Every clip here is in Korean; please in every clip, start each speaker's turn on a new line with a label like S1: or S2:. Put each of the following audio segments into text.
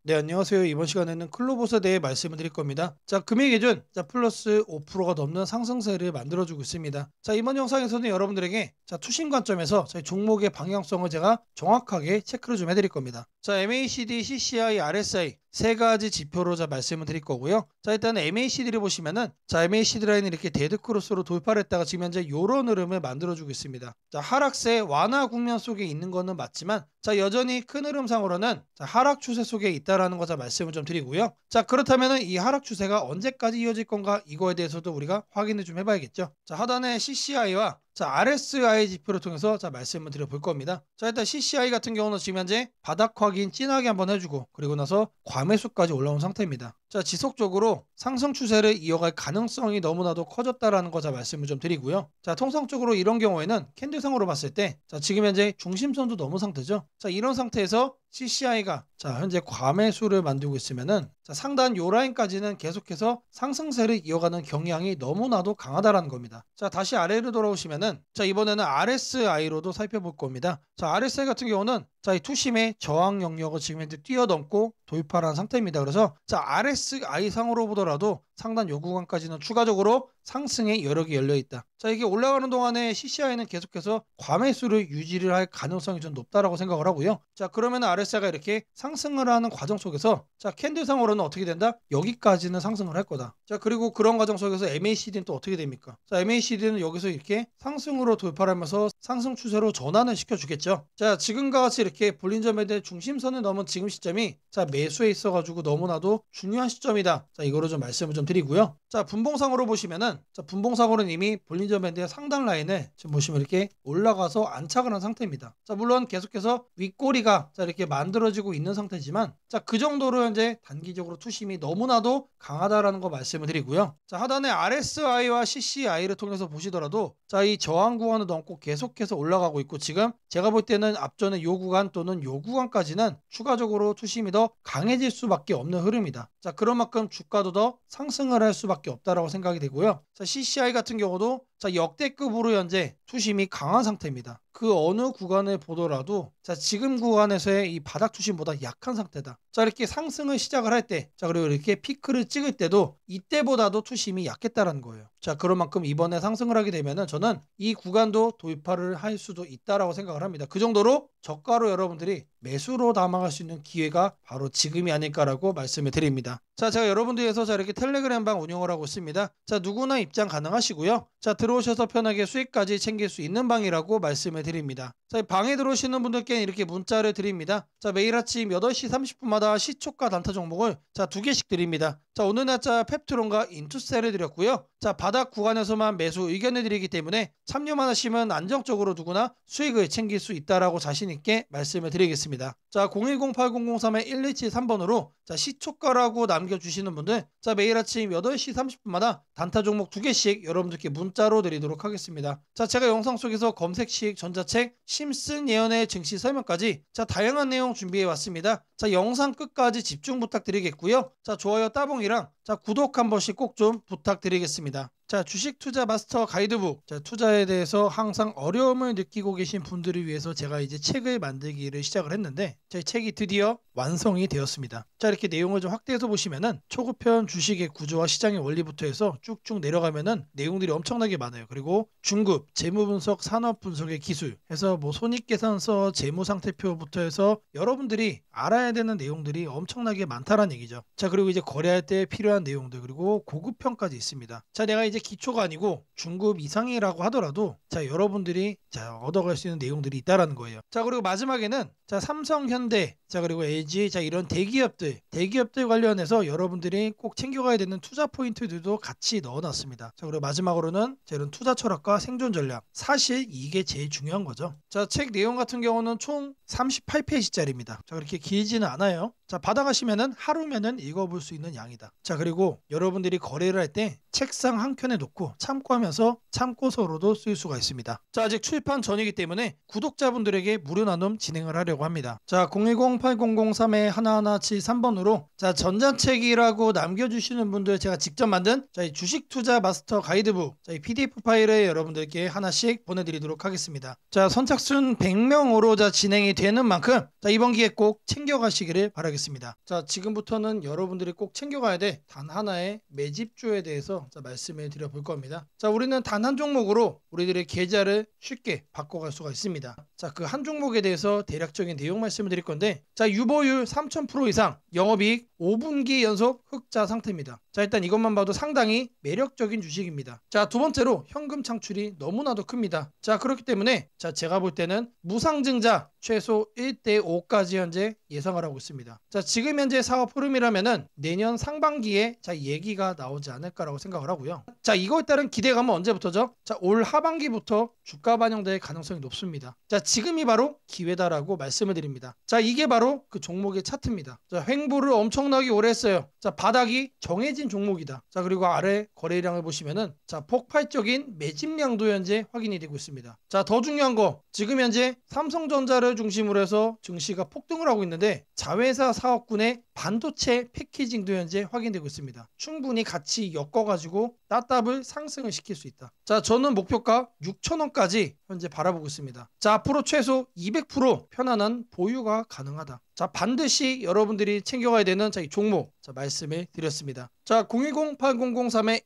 S1: 네, 안녕하세요. 이번 시간에는 클로봇에 대해 말씀을 드릴 겁니다. 자, 금일 기준 플러스 5%가 넘는 상승세를 만들어주고 있습니다. 자, 이번 영상에서는 여러분들에게 투신 관점에서 저희 종목의 방향성을 제가 정확하게 체크를 좀 해드릴 겁니다. 자, MACD, CCI, RSI 세 가지 지표로 말씀을 드릴 거고요. 자, 일단 MACD를 보시면은 MACD 라인이 이렇게 데드크로스로 돌파를 했다가 지금 현재 요런 흐름을 만들어주고 있습니다. 자, 하락세 완화 국면 속에 있는 거는 맞지만 여전히 큰 흐름상으로는 하락 추세 속에 있다라는 거 말씀을 좀 드리고요. 자, 그렇다면은 이 하락 추세가 언제까지 이어질 건가 이거에 대해서도 우리가 확인을 좀 해봐야겠죠. 자, 하단에 CCI와 RSI 지표를 통해서 말씀을 드려볼 겁니다. 자, 일단 CCI 같은 경우는 지금 현재 바닥 확인 진하게 한번 해주고 그리고 나서 과매수까지 올라온 상태입니다. 자, 지속적으로 상승 추세를 이어갈 가능성이 너무나도 커졌다라는 거 말씀을 좀 드리고요. 자, 통상적으로 이런 경우에는 캔들상으로 봤을 때 지금 현재 중심선도 넘은 상태죠. 자, 이런 상태에서 CCI가 현재 과매수를 만들고 있으면은 상단 요 라인까지는 계속해서 상승세를 이어가는 경향이 너무나도 강하다라는 겁니다. 자, 다시 아래로 돌아오시면은 이번에는 RSI로도 살펴볼 겁니다. 자, RSI 같은 경우는 이 투심의 저항 영역을 지금 현재 뛰어넘고 돌파를 한 상태입니다. 그래서 RSI 상으로 보더라도 상단 요 구간까지는 추가적으로 상승의 여력이 열려 있다. 자, 이게 올라가는 동안에 CCI는 계속해서 과매수를 유지를 할 가능성이 좀 높다라고 생각을 하고요. 자, 그러면 RSI가 이렇게 상승을 하는 과정 속에서 캔들상으로는 어떻게 된다? 여기까지는 상승을 할 거다. 자, 그리고 그런 과정 속에서 MACD는 또 어떻게 됩니까? 자, MACD는 여기서 이렇게 상승으로 돌파를 하면서 상승 추세로 전환을 시켜주겠죠. 자, 지금과 같이 이렇게 볼린저 밴드의 중심선을 넘은 지금 시점이 매수에 있어가지고 너무나도 중요한 시점이다. 자, 이거를 좀 말씀을 좀 드리고요. 자, 분봉상으로 보시면은 분봉상으로는 이미 볼린저 밴드의 상단 라인을 지금 보시면 이렇게 올라가서 안착을 한 상태입니다. 자, 물론 계속해서 윗꼬리가 이렇게 만들어지고 있는 상태지만 그 정도로 현재 단기적으로 투심이 너무나도 강하다라는 거 말씀을 드리고요. 자, 하단에 RSI와 CCI를 통해서 보시더라도 이 저항 구간을 넘고 계속해서 올라가고 있고 지금 제가 볼 때는 앞전에 요 구간 또는 요 구간까지는 추가적으로 투심이 더 강해질 수밖에 없는 흐름이다. 자, 그런 만큼 주가도 더 상승을 할 수밖에 없다라고 생각이 되고요. 자, CCI 같은 경우도 역대급으로 현재 투심이 강한 상태입니다. 그 어느 구간을 보더라도 지금 구간에서의 이 바닥 투심보다 약한 상태다. 자, 이렇게 상승을 시작을 할 때, 그리고 이렇게 피크를 찍을 때도 이때보다도 투심이 약했다라는 거예요. 자, 그런 만큼 이번에 상승을 하게 되면은 저는 이 구간도 돌파를 할 수도 있다라고 생각을 합니다. 그 정도로 저가로 여러분들이 매수로 담아갈 수 있는 기회가 바로 지금이 아닐까라고 말씀을 드립니다. 자, 제가 여러분들 위해서 이렇게 텔레그램방 운영을 하고 있습니다. 자, 누구나 입장 가능하시고요. 자, 들어오셔서 편하게 수익까지 챙길 수 있는 방이라고 말씀을 드립니다. 자, 방에 들어오시는 분들께는 이렇게 문자를 드립니다. 자, 매일 아침 8시 30분마다 시초가 단타 종목을 2개씩 드립니다. 자, 오늘 날짜 펩트론과 인투셀을 드렸고요. 자, 바닥 구간에서만 매수 의견을 드리기 때문에 참여만 하시면 안정적으로 누구나 수익을 챙길 수 있다라고 자신 있게 말씀을 드리겠습니다. 자, 010-8003-1173번으로 시초가라고 남겨주시는 분들 매일 아침 8시 30분마다 단타 종목 2개씩 여러분들께 문자로 드리도록 하겠습니다. 자, 제가 영상 속에서 검색식, 전자책, 심슨 예언의 증시 설명까지 다양한 내용 준비해 왔습니다. 자, 영상 끝까지 집중 부탁드리겠고요. 자, 좋아요 따봉이랑 구독 한 번씩 꼭 좀 부탁드리겠습니다. 자, 주식 투자 마스터 가이드북. 자, 투자에 대해서 항상 어려움을 느끼고 계신 분들을 위해서 제가 이제 책을 만들기를 시작을 했는데 제 책이 드디어 완성이 되었습니다. 자, 이렇게 내용을 좀 확대해서 보시면은 초급편 주식의 구조와 시장의 원리부터 해서 쭉쭉 내려가면은 내용들이 엄청나게 많아요. 그리고 중급, 재무 분석, 산업 분석의 기술 해서 손익계산서, 재무상태표부터 해서 여러분들이 알아야 되는 내용들이 엄청나게 많다라는 얘기죠. 자, 그리고 이제 거래할 때 필요한 내용들 그리고 고급편까지 있습니다. 자, 내가 이제 기초가 아니고 중급 이상이라고 하더라도 여러분들이 얻어갈 수 있는 내용들이 있다라는 거예요. 자, 그리고 마지막에는 삼성, 현대, 그리고 LG 이런 대기업들 관련해서 여러분들이 꼭 챙겨가야 되는 투자 포인트들도 같이 넣어놨습니다. 자, 그리고 마지막으로는 이런 투자 철학과 생존 전략. 사실 이게 제일 중요한 거죠. 자, 책 내용 같은 경우는 총 38페이지짜리입니다. 자, 그렇게 길지는 않아요. 자, 받아가시면은 하루면은 읽어볼 수 있는 양이다. 자, 그리고 여러분들이 거래를 할 때 책상 한 켠에 펜에 놓고 참고하면서 참고서로도 쓸 수가 있습니다. 자, 아직 출판 전이기 때문에 구독자분들에게 무료 나눔 진행을 하려고 합니다. 자, 010-8003-1173번으로 자, 전자책이라고 남겨주시는 분들 제가 직접 만든 자, 이 주식 투자 마스터 가이드북 자, 이 PDF 파일을 여러분들께 하나씩 보내드리도록 하겠습니다. 자, 선착순 100명으로 자, 진행이 되는 만큼 자, 이번 기회에 꼭 챙겨가시기를 바라겠습니다. 자, 지금부터는 여러분들이 꼭 챙겨가야 돼 단 하나의 매집주에 대해서 자, 말씀을 드려볼 겁니다. 자, 우리는 단 한 종목으로 우리들의 계좌를 쉽게 바꿔갈 수가 있습니다. 자, 그 한 종목에 대해서 대략적인 내용 말씀을 드릴 건데 자, 유보율 3000% 이상, 영업이익 5분기 연속 흑자 상태입니다. 자, 일단 이것만 봐도 상당히 매력적인 주식입니다. 자, 두 번째로 현금 창출이 너무나도 큽니다. 자, 그렇기 때문에 자, 제가 볼 때는 무상증자 최소 1대5까지 현재 예상을 하고 있습니다. 자, 지금 현재 사업 흐름이라면은 내년 상반기에 자, 얘기가 나오지 않을까라고 생각을 하고요. 자, 이거에 따른 기대감은 언제부터죠? 자, 올 하반기부터 주가 반영될 가능성이 높습니다. 자, 지금이 바로 기회다라고 말씀을 드립니다. 자, 이게 바로 그 종목의 차트입니다. 자, 횡보를 엄청나게 오래 했어요. 자, 바닥이 정해진 종목이다. 자, 그리고 아래 거래량을 보시면은 자, 폭발적인 매집량도 현재 확인이 되고 있습니다. 자, 더 중요한 거 지금 현재 삼성전자를 중심으로 해서 증시가 폭등을 하고 있는데 자회사 사업군의 반도체 패키징도 현재 확인되고 있습니다. 충분히 같이 엮어가지고 따따블 상승을 시킬 수 있다. 자, 저는 목표가 6,000원까지 현재 바라보고 있습니다. 자, 앞으로 최소 200% 편안한 보유가 가능하다. 자, 반드시 여러분들이 챙겨가야 되는 자, 이 종목 자, 말씀을 드렸습니다. 자,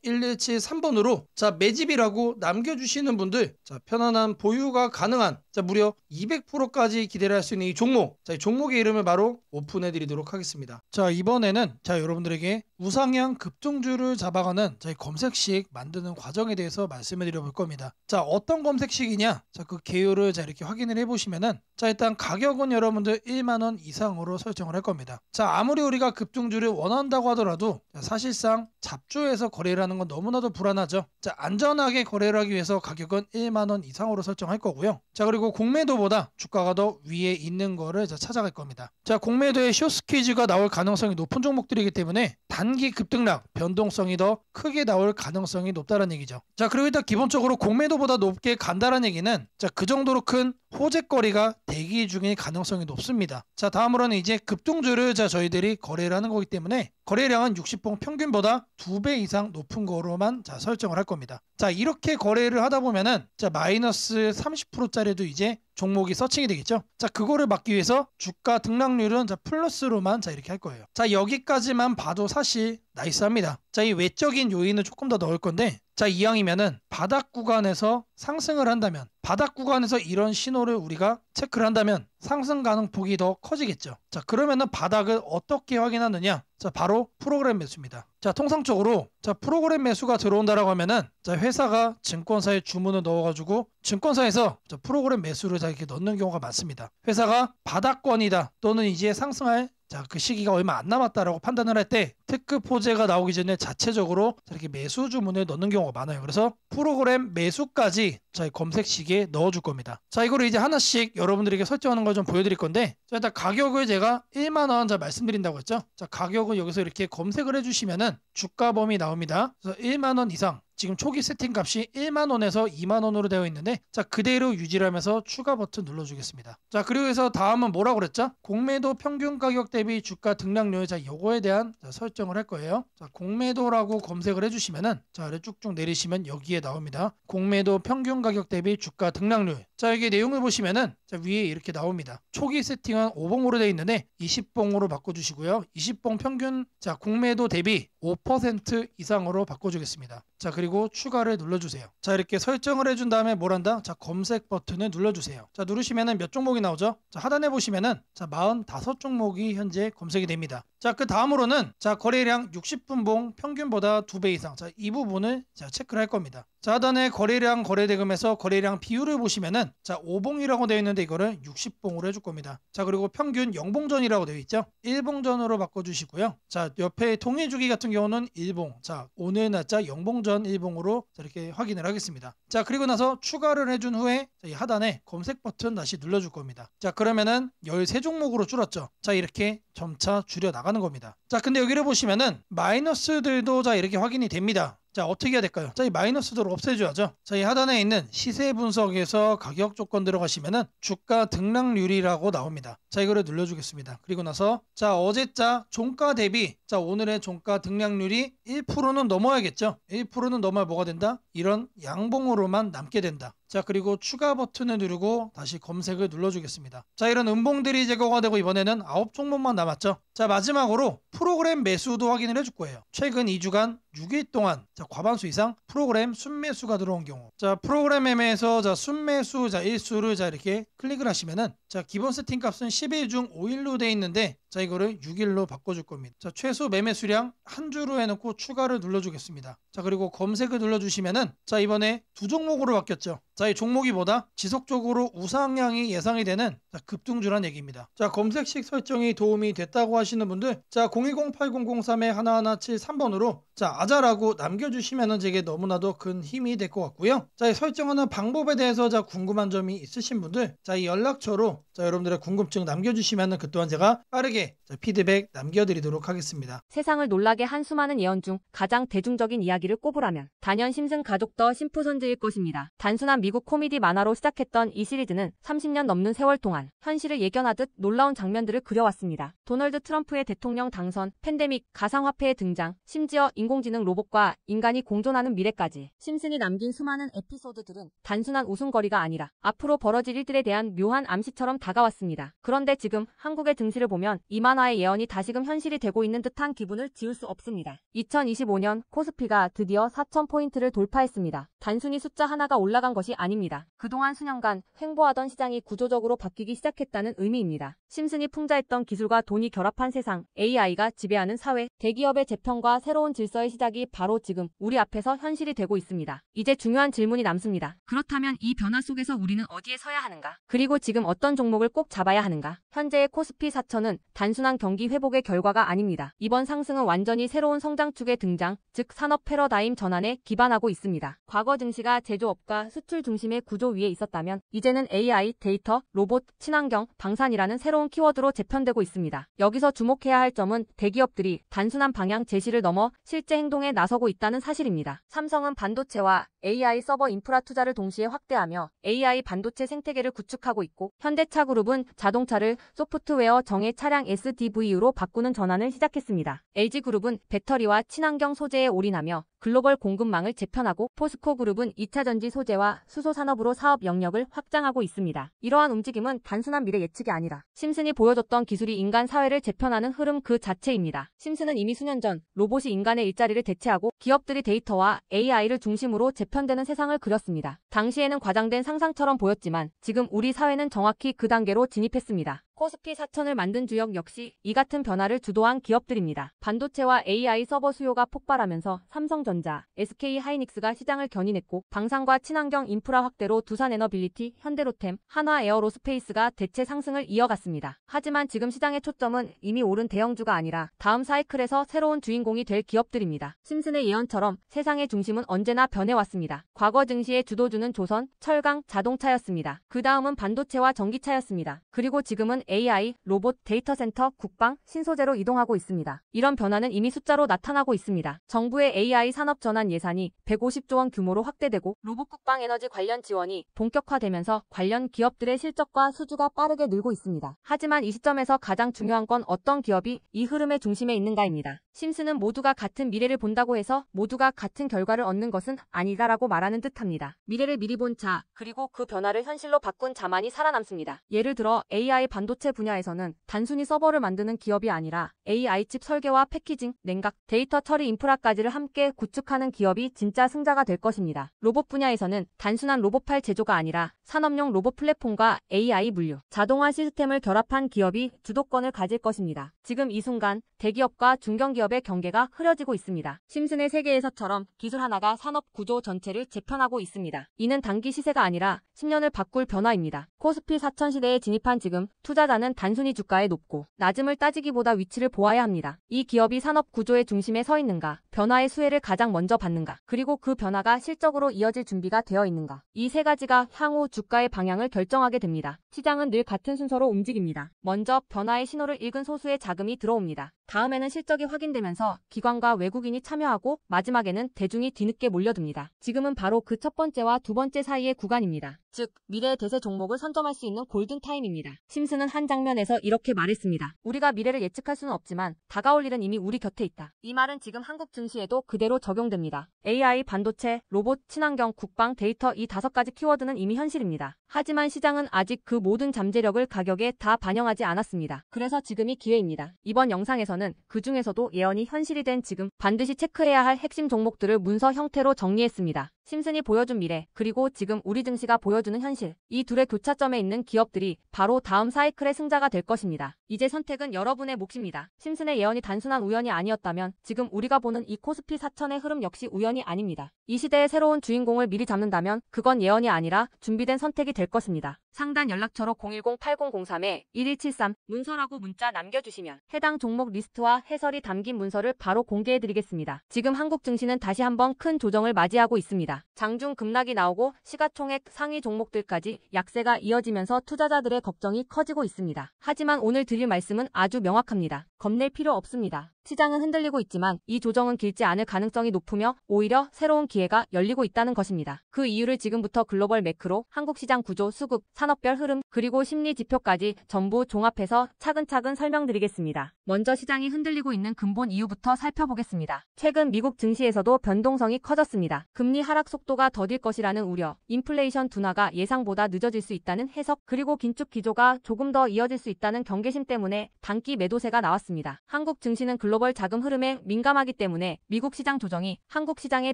S1: 010-8003-1173번으로 자, 매집이라고 남겨주시는 분들 자, 편안한 보유가 가능한 자, 무려 200%까지 기대를 할 수 있는 이 종목 자, 이 종목의 이름을 바로 오픈해 드리도록 하겠습니다. 자, 이번에는 자, 여러분들에게 우상향 급등주를 잡아가는 자, 이 검색식 만드는 과정에 대해서 말씀을 드려볼 겁니다. 자, 어떤 검색식이냐 자, 그 개요를 자, 이렇게 확인을 해보시면은 자, 일단 가격은 여러분들 1만원 이상으로 설정을 할 겁니다. 자, 아무리 우리가 급등주를 원한다고 하더라도 자, 사실상 잡주에서 거래를 하는 건 너무나도 불안하죠. 자, 안전하게 거래를 하기 위해서 가격은 1만원 이상으로 설정할 거고요. 자, 그리고 공매도보다 주가가 더 위에 있는 거를 자, 찾아갈 겁니다. 자, 공매도에 숏스퀴즈가 나올 가능성이 높은 종목들이기 때문에 단기 급등락 변동성이 더 크게 나올 가능성이 높다는 얘기죠. 자, 그리고 일단 기본적으로 공매도보다 높게 간다는 얘기는 자, 그 정도로 큰 호재거리가 대기 중일 가능성이 높습니다. 자, 다음으로는 이제 급등주를 자, 저희들이 거래를 하는 거기 때문에 거래량은 60봉 평균보다 2배 이상 높은 거로만 자, 설정을 할 겁니다. 자, 이렇게 거래를 하다 보면은 자, 마이너스 30%짜리도 이제 종목이 서칭이 되겠죠. 자, 그거를 막기 위해서 주가 등락률은 자, 플러스로만 자, 이렇게 할 거예요. 자, 여기까지만 봐도 사실 나이스합니다. 자, 이 외적인 요인을 조금 더 넣을 건데 자, 이왕이면은 바닥 구간에서 상승을 한다면 바닥 구간에서 이런 신호를 우리가 체크를 한다면 상승 가능폭이 더 커지겠죠. 자, 그러면은 바닥을 어떻게 확인하느냐? 자, 바로 프로그램 매수입니다. 자, 통상적으로 자, 프로그램 매수가 들어온다라고 하면은 자, 회사가 증권사에 주문을 넣어가지고 증권사에서 자, 프로그램 매수를 자, 이렇게 넣는 경우가 많습니다. 회사가 바닥권이다 또는 이제 상승할 자, 그 시기가 얼마 안 남았다라고 판단을 할 때 특급 호재가 나오기 전에 자체적으로 이렇게 매수 주문을 넣는 경우가 많아요. 그래서 프로그램 매수까지 자, 검색식에 넣어줄 겁니다. 자, 이거를 이제 하나씩 여러분들에게 설정하는 걸 좀 보여드릴 건데 자, 일단 가격을 제가 1만원 자, 말씀드린다고 했죠. 자, 가격은 여기서 이렇게 검색을 해주시면은 주가 범위 나옵니다. 그래서 1만원 이상 지금 초기 세팅 값이 1만원에서 2만원으로 되어 있는데 자, 그대로 유지를 하면서 추가 버튼 눌러주겠습니다. 자, 그리고 해서 다음은 뭐라고 그랬죠? 공매도 평균 가격 대비 주가 등락률 자, 요거에 대한 자, 설정을 할 거예요. 자, 공매도라고 검색을 해주시면은 자, 아래 쭉쭉 내리시면 여기에 나옵니다. 공매도 평균 가격 대비 주가 등락률. 자, 여기 내용을 보시면은 자, 위에 이렇게 나옵니다. 초기 세팅은 5봉으로 되어 있는데 20봉으로 바꿔주시고요. 20봉 평균 자, 공매도 대비 5% 이상으로 바꿔주겠습니다. 자, 그리고 추가를 눌러주세요. 자, 이렇게 설정을 해준 다음에 뭘 한다? 자, 검색 버튼을 눌러주세요. 자, 누르시면은 몇 종목이 나오죠? 자, 하단에 보시면은 자, 45종목이 현재 검색이 됩니다. 자, 그 다음으로는 자, 거래량 60분봉 평균보다 2배 이상. 자, 이 부분을 자, 체크를 할 겁니다. 자, 하단에 거래량 거래대금에서 거래량 비율을 보시면은 자, 5봉이라고 되어 있는데 이거를 60봉으로 해줄 겁니다. 자, 그리고 평균 0봉전이라고 되어 있죠. 1봉전으로 바꿔주시고요. 자, 옆에 통일주기 같은 경우는 1봉. 자, 오늘 날짜 0봉전 1봉으로 이렇게 확인을 하겠습니다. 자, 그리고 나서 추가를 해준 후에 자, 이 하단에 검색 버튼 다시 눌러줄 겁니다. 자, 그러면은 13종목으로 줄었죠. 자, 이렇게 점차 줄여 나가는 겁니다. 자, 근데 여기를 보시면은 마이너스들도 자, 이렇게 확인이 됩니다. 자, 어떻게 해야 될까요? 자, 이 마이너스도를 없애줘야죠. 자, 이 하단에 있는 시세 분석에서 가격 조건 들어가시면은 주가 등락률이라고 나옵니다. 자, 이거를 눌러주겠습니다. 그리고 나서 자, 어제자 종가 대비 자, 오늘의 종가 등락률이 1%는 넘어야겠죠. 1%는 넘어야 뭐가 된다? 이런 양봉으로만 남게 된다. 자, 그리고 추가 버튼을 누르고 다시 검색을 눌러주겠습니다. 자, 이런 음봉들이 제거가 되고 이번에는 9종목만 남았죠. 자, 마지막으로 프로그램 매수도 확인을 해줄 거예요. 최근 2주간 6일 동안 자, 과반수 이상 프로그램 순매수가 들어온 경우, 자, 프로그램 매매에서 자, 순매수 자, 일수를 자, 이렇게 클릭을 하시면은 자, 기본 세팅 값은 10일 중 5일로 돼 있는데 자, 이거를 6일로 바꿔줄 겁니다. 자, 최소 매매 수량 한 주로 해놓고 추가를 눌러주겠습니다. 자, 그리고 검색을 눌러주시면은 자, 이번에 두 종목으로 바뀌었죠. 자, 이 종목이 보다 지속적으로 우상향이 예상이 되는 자, 급등주란 얘기입니다. 자, 검색식 설정이 도움이 됐다고 하시는 분들 자, 010-8003-1173번으로 자, 아자라고 남겨주시면은 제게 너무나도 큰 힘이 될 것 같고요. 자, 이 설정하는 방법에 대해서 자, 궁금한 점이 있으신 분들 자, 이 연락처로 자, 여러분들의 궁금증 남겨주시면은 그 또한 제가 빠르게 자, 피드백 남겨드리도록 하겠습니다.
S2: 세상을 놀라게 한 수많은 예언 중 가장 대중적인 이야기를 꼽으라면 단연 심슨 가족 더 심프손즈일 것입니다. 단순한 미국 코미디 만화로 시작했던 이 시리즈는 30년 넘는 세월 동안 현실을 예견하듯 놀라운 장면들을 그려왔습니다. 도널드 트럼프의 대통령 당선, 팬데믹, 가상화폐의 등장, 심지어 인공지능 로봇과 인간이 공존하는 미래까지 심슨이 남긴 수많은 에피소드들은 단순한 웃음거리가 아니라 앞으로 벌어질 일들에 대한 묘한 암시처럼 다가왔습니다. 그런데 지금 한국의 등실을 보면 이 만화의 예언이 다시금 현실이 되고 있는 듯한 기분을 지울 수 없습니다. 2025년 코스피가 드디어 4,000포인트를 돌파했습니다. 단순히 숫자 하나가 올라간 것이 아닙니다. 그동안 수년간 횡보하던 시장이 구조적으로 바뀌기 시작했다는 의미입니다. 심슨이 풍자했던 기술과 돈이 결합한 세상, AI가 지배하는 사회, 대기업의 재편과 새로운 질서의 시작이 바로 지금 우리 앞에서 현실이 되고 있습니다. 이제 중요한 질문이 남습니다. 그렇다면 이 변화 속에서 우리는 어디에 서야 하는가? 그리고 지금 어떤 종목을 꼭 잡아야 하는가? 현재의 코스피 4천은 단순한 경기 회복의 결과가 아닙니다. 이번 상승은 완전히 새로운 성장축의 등장, 즉 산업 패러다임 전환에 기반하고 있습니다. 과거 증시가 제조업과 수출 중심의 구조 위에 있었다면 이제는 AI, 데이터, 로봇, 친환경, 방산이라는 새로운 키워드로 재편되고 있습니다. 여기서 주목해야 할 점은 대기업들이 단순한 방향 제시를 넘어 실제 행동에 나서고 있다는 사실입니다. 삼성은 반도체와 AI 서버 인프라 투자를 동시에 확대하며 AI 반도체 생태계를 구축하고 있고, 현대차그룹은 자동차를 소프트웨어 정예 차량 SDV로 바꾸는 전환을 시작했습니다. LG그룹은 배터리와 친환경 소재에 올인하며 글로벌 공급망을 재편하고, 포스코그룹은 2차전지 소재와 수소 산업으로 사업 영역을 확장하고 있습니다. 이러한 움직임은 단순한 미래 예측이 아니라 심슨이 보여줬던 기술이 인간 사회를 재편하는 흐름 그 자체입니다. 심슨은 이미 수년 전 로봇이 인간의 일자리를 대체하고 기업들이 데이터와 AI를 중심으로 재편되는 세상을 그렸습니다. 당시에는 과장된 상상처럼 보였지만 지금 우리 사회는 정확히 그 단계로 진입했습니다. 코스피 4천을 만든 주역 역시 이 같은 변화를 주도한 기업들입니다. 반도체와 AI 서버 수요가 폭발하면서 삼성전자, SK하이닉스가 시장을 견인했고, 방산과 친환경 인프라 확대로 두산에너빌리티, 현대로템, 한화에어로스페이스가 대체 상승을 이어갔습니다. 하지만 지금 시장의 초점은 이미 오른 대형주가 아니라 다음 사이클에서 새로운 주인공이 될 기업들입니다. 심슨의 예언처럼 세상의 중심은 언제나 변해왔습니다. 과거 증시의 주도주는 조선, 철강, 자동차였습니다. 그 다음은 반도체와 전기차였습니다. 그리고 지금은 AI, 로봇, 데이터 센터, 국방, 신소재로 이동하고 있습니다. 이런 변화는 이미 숫자로 나타나고 있습니다. 정부의 AI 산업 전환 예산이 150조 원 규모로 확대되고, 로봇 국방 에너지 관련 지원이 본격화되면서 관련 기업들의 실적과 수주가 빠르게 늘고 있습니다. 하지만 이 시점에서 가장 중요한 건 어떤 기업이 이 흐름의 중심에 있는가입니다. 심슨은 모두가 같은 미래를 본다고 해서 모두가 같은 결과를 얻는 것은 아니다라고 말하는 듯합니다. 미래를 미리 본 자, 그리고 그 변화를 현실로 바꾼 자만이 살아남습니다. 예를 들어 AI 반도체 분야에서는 단순히 서버를 만드는 기업이 아니라 AI 칩 설계와 패키징, 냉각, 데이터 처리 인프라까지를 함께 구축하는 기업이 진짜 승자가 될 것입니다. 로봇 분야에서는 단순한 로봇팔 제조가 아니라 산업용 로봇 플랫폼과 AI 물류, 자동화 시스템을 결합한 기업이 주도권을 가질 것입니다. 지금 이 순간 대기업과 중견기업의 경계가 흐려지고 있습니다. 심슨의 세계에서처럼 기술 하나가 산업 구조 전체를 재편하고 있습니다. 이는 단기 시세가 아니라 10년을 바꿀 변화입니다. 코스피 4천 시대에 진입한 지금 투자자는 단순히 주가의 높고 낮음을 따지기보다 위치를 보아야 합니다. 이 기업이 산업 구조의 중심에 서 있는가, 변화의 수혜를 가져 가장 먼저 받는가, 그리고 그 변화가 실적으로 이어질 준비가 되어 있는가. 이 세 가지가 향후 주가의 방향을 결정하게 됩니다. 시장은 늘 같은 순서로 움직입니다. 먼저 변화의 신호를 읽은 소수의 자금이 들어옵니다. 다음에는 실적이 확인되면서 기관과 외국인이 참여하고 마지막에는 대중이 뒤늦게 몰려듭니다. 지금은 바로 그 첫 번째와 두 번째 사이의 구간입니다. 즉, 미래의 대세 종목을 선점할 수 있는 골든타임입니다. 심슨은 한 장면에서 이렇게 말했습니다. 우리가 미래를 예측할 수는 없지만 다가올 일은 이미 우리 곁에 있다. 이 말은 지금 한국 증시에도 그대로 적용됩니다. AI, 반도체, 로봇, 친환경, 국방, 데이터 이 5가지 키워드는 이미 현실입니다. 하지만 시장은 아직 그 모든 잠재력을 가격에 다 반영하지 않았습니다. 그래서 지금이 기회입니다. 이번 영상에서는 그 중에서도 예언이 현실이 된 지금 반드시 체크해야 할 핵심 종목들을 문서 형태로 정리했습니다. 심슨이 보여준 미래, 그리고 지금 우리 증시가 보여주는 현실. 이 둘의 교차점에 있는 기업들이 바로 다음 사이클의 승자가 될 것입니다. 이제 선택은 여러분의 몫입니다. 심슨의 예언이 단순한 우연이 아니었다면 지금 우리가 보는 이 코스피 4000의 흐름 역시 우연이 아닙니다. 이 시대의 새로운 주인공을 미리 잡는다면 그건 예언이 아니라 준비된 선택이 될 것입니다. 상단 연락처로 010-8003-1173 문서라고 문자 남겨주시면 해당 종목 리스트와 해설이 담긴 문서를 바로 공개해드리겠습니다. 지금 한국 증시는 다시 한번 큰 조정을 맞이하고 있습니다. 장중 급락이 나오고 시가총액 상위 종목들까지 약세가 이어지면서 투자자들의 걱정이 커지고 있습니다. 하지만 오늘 드릴 말씀은 아주 명확합니다. 겁낼 필요 없습니다. 시장은 흔들리고 있지만 이 조정은 길지 않을 가능성이 높으며 오히려 새로운 기회가 열리고 있다는 것입니다. 그 이유를 지금부터 글로벌 매크로, 한국 시장 구조, 수급, 산업별 흐름, 그리고 심리 지표까지 전부 종합해서 차근차근 설명드리겠습니다. 먼저 시장이 흔들리고 있는 근본 이유부터 살펴보겠습니다. 최근 미국 증시에서도 변동성이 커졌습니다. 금리 하락 속도가 더딜 것이라는 우려, 인플레이션 둔화가 예상보다 늦어질 수 있다는 해석, 그리고 긴축 기조가 조금 더 이어질 수 있다는 경계심 때문에 단기 매도세가 나왔습니다. 한국 증시는 글로벌 자금 흐름에 민감하기 때문에 미국 시장 조정이 한국 시장의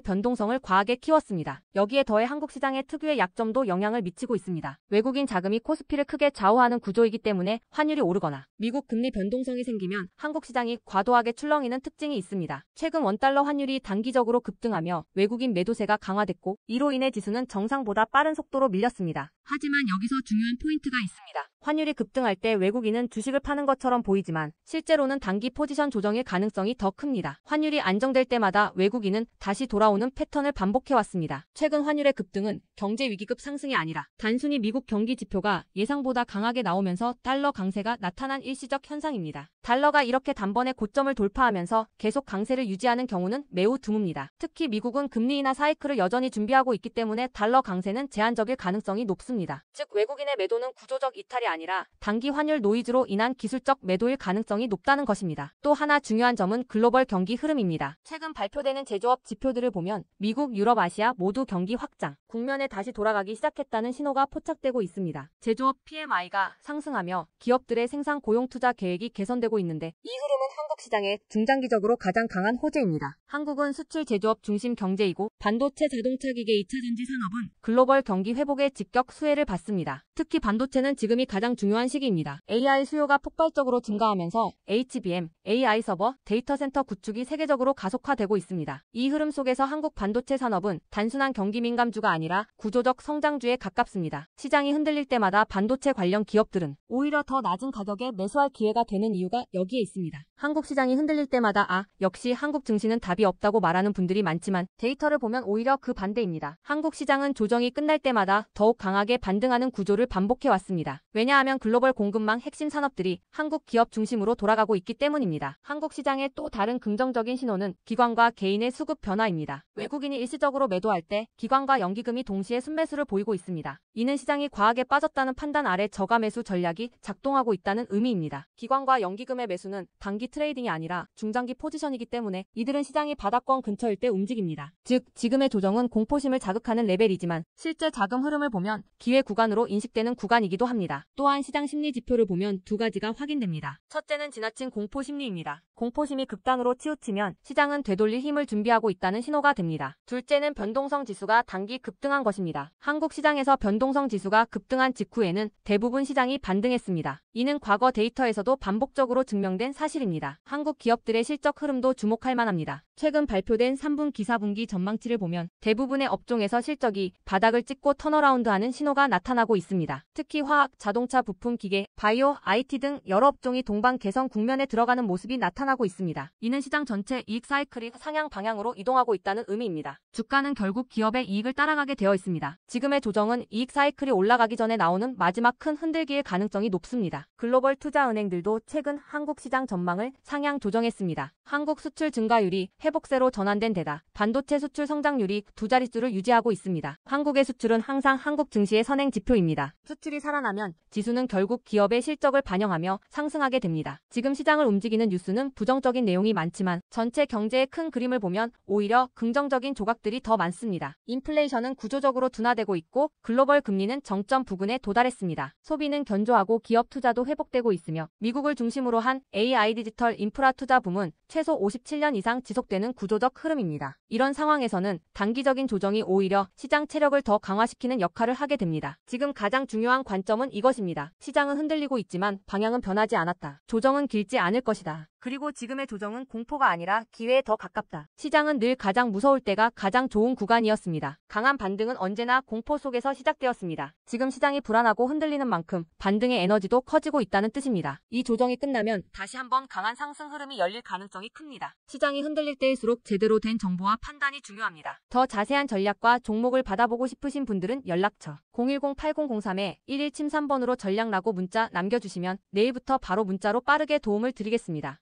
S2: 변동성을 과하게 키웠습니다. 여기에 더해 한국 시장의 특유의 약점도 영향을 미치고 있습니다. 외국인 자금이 코스피를 크게 좌우하는 구조이기 때문에 환율이 오르거나 미국 금리 변동성이 생기면 한국 시장이 과도하게 출렁이는 특징이 있습니다. 최근 원달러 환율이 단기적으로 급등하며 외국인 매도세가 강화됐고 이로 인해 지수는 정상보다 빠른 속도로 밀렸습니다. 하지만 여기서 중요한 포인트가 있습니다. 환율이 급등할 때 외국인은 주식을 파는 것처럼 보이지만 실제로는 단기 포지션 조정일 가능성이 더 큽니다. 환율이 안정될 때마다 외국인은 다시 돌아오는 패턴을 반복해왔습니다. 최근 환율의 급등은 경제 위기급 상승이 아니라 단순히 미국 경기 지표가 예상보다 강하게 나오면서 달러 강세가 나타난 일시적 현상입니다. 달러가 이렇게 단번에 고점을 돌파하면서 계속 강세를 유지하는 경우는 매우 드뭅니다. 특히 미국은 금리 인하 사이클을 여전히 준비하고 있기 때문에 달러 강세는 제한적일 가능성이 높습니다. 즉 외국인의 매도는 구조적 이탈이 아니라 단기 환율 노이즈로 인한 기술적 매도일 가능성이 높다는 것입니다. 또 하나 중요한 점은 글로벌 경기 흐름입니다. 최근 발표되는 제조업 지표들을 보면 미국, 유럽, 아시아 모두 경기 확장, 국면에 다시 돌아가기 시작했다는 신호가 포착되고 있습니다. 제조업 PMI가 상승하며 기업들의 생산 고용 투자 계획이 개선되고 있는데 이 흐름은 한국 시장에 중장기적으로 가장 강한 호재입니다. 한국은 수출 제조업 중심 경제이고 반도체, 자동차 기계, 2차전지 산업은 글로벌 경기 회복의 직격 수혜를 받습니다. 특히 반도체는 지금이 가장 중요한 시기입니다. AI 수요가 폭발적으로 증가하면서 HBM, AI 서버, 데이터 센터 구축이 세계적으로 가속화되고 있습니다. 이 흐름 속에서 한국 반도체 산업은 단순한 경기 민감주가 아니라 구조적 성장주에 가깝습니다. 시장이 흔들릴 때마다 반도체 관련 기업들은 오히려 더 낮은 가격에 매수할 기회가 되는 이유가 여기에 있습니다. 한국 시장이 흔들릴 때마다 역시 한국 증시는 답이 없다고 말하는 분들이 많지만 데이터를 보면 오히려 그 반대입니다. 한국 시장은 조정이 끝날 때마다 더욱 강하게 반등하는 구조를 반복해왔습니다. 왜냐하면 글로벌 공급망 핵심 산업들이 한국 기업 중심으로 돌아가고 있기 때문입니다. 한국 시장의 또 다른 긍정적인 신호는 기관과 개인의 수급 변화입니다. 외국인이 일시적으로 매도할 때 기관과 연기금이 동시에 순매수를 보이고 있습니다. 이는 시장이 과하게 빠졌다는 판단 아래 저가 매수 전략이 작동하고 있다는 의미입니다. 기관과 연기금의 매수는 단기 트레이딩이 아니라 중장기 포지션이기 때문에 이들은 시장이 바닥권 근처일 때 움직입니다. 즉 지금의 조정은 공포심을 자극하는 레벨이지만 실제 자금 흐름을 보면 기회 구간으로 인식되는 구간이기도 합니다. 또한 시장 심리 지표를 보면 두 가지가 확인됩니다. 첫째는 지나친 공포 심리입니다. 공포심이 극단으로 치우치면 시장은 되돌릴 힘을 준비하고 있다는 신호가 됩니다. 둘째는 변동성 지수가 단기 급등한 것입니다. 한국 시장에서 변동성 지수가 급등한 직후에는 대부분 시장이 반등했습니다. 이는 과거 데이터에서도 반복적으로 증명된 사실입니다. 한국 기업들의 실적 흐름도 주목할 만합니다. 최근 발표된 3분기 4분기 전망치를 보면 대부분의 업종에서 실적이 바닥을 찍고 턴어라운드하는 신호가 나타나고 있습니다. 특히 화학, 자동차 부품, 기계, 바이오, IT 등 여러 업종이 동반 개선 국면에 들어가는 모습이 나타나고 나타나고 있습니다. 이는 시장 전체 이익 사이클이 상향 방향으로 이동하고 있다는 의미입니다. 주가는 결국 기업의 이익을 따라가게 되어 있습니다. 지금의 조정은 이익 사이클이 올라가기 전에 나오는 마지막 큰 흔들기의 가능성이 높습니다. 글로벌 투자은행들도 최근 한국 시장 전망을 상향 조정했습니다. 한국 수출 증가율이 회복세로 전환된 데다 반도체 수출 성장률이 두 자릿수를 유지하고 있습니다. 한국의 수출은 항상 한국 증시의 선행 지표입니다. 수출이 살아나면 지수는 결국 기업의 실적을 반영하며 상승하게 됩니다. 지금 시장을 움직이는 뉴스는 부정적인 내용이 많지만 전체 경제의 큰 그림을 보면 오히려 긍정적인 조각들이 더 많습니다. 인플레이션은 구조적으로 둔화되고 있고 글로벌 금리는 정점 부근에 도달했습니다. 소비는 견조하고 기업 투자도 회복되고 있으며 미국을 중심으로 한 AI 디지털 인프라 투자 붐은 최소 57년 이상 지속되는 구조적 흐름입니다. 이런 상황에서는 단기적인 조정이 오히려 시장 체력을 더 강화시키는 역할을 하게 됩니다. 지금 가장 중요한 관점은 이것입니다. 시장은 흔들리고 있지만 방향은 변하지 않았다. 조정은 길지 않을 것이다. 그리고 지금의 조정은 공포가 아니라 기회에 더 가깝다. 시장은 늘 가장 무서울 때가 가장 좋은 구간이었습니다. 강한 반등은 언제나 공포 속에서 시작되었습니다. 지금 시장이 불안하고 흔들리는 만큼 반등의 에너지도 커지고 있다는 뜻입니다. 이 조정이 끝나면 다시 한번 강한 상승 흐름이 열릴 가능성이 큽니다. 시장이 흔들릴 때일수록 제대로 된 정보와 판단이 중요합니다. 더 자세한 전략과 종목을 받아보고 싶으신 분들은 연락처 010-8003-1173번으로 전략 라고 문자 남겨주시면 내일부터 바로 문자로 빠르게 도움을 드리겠습니다.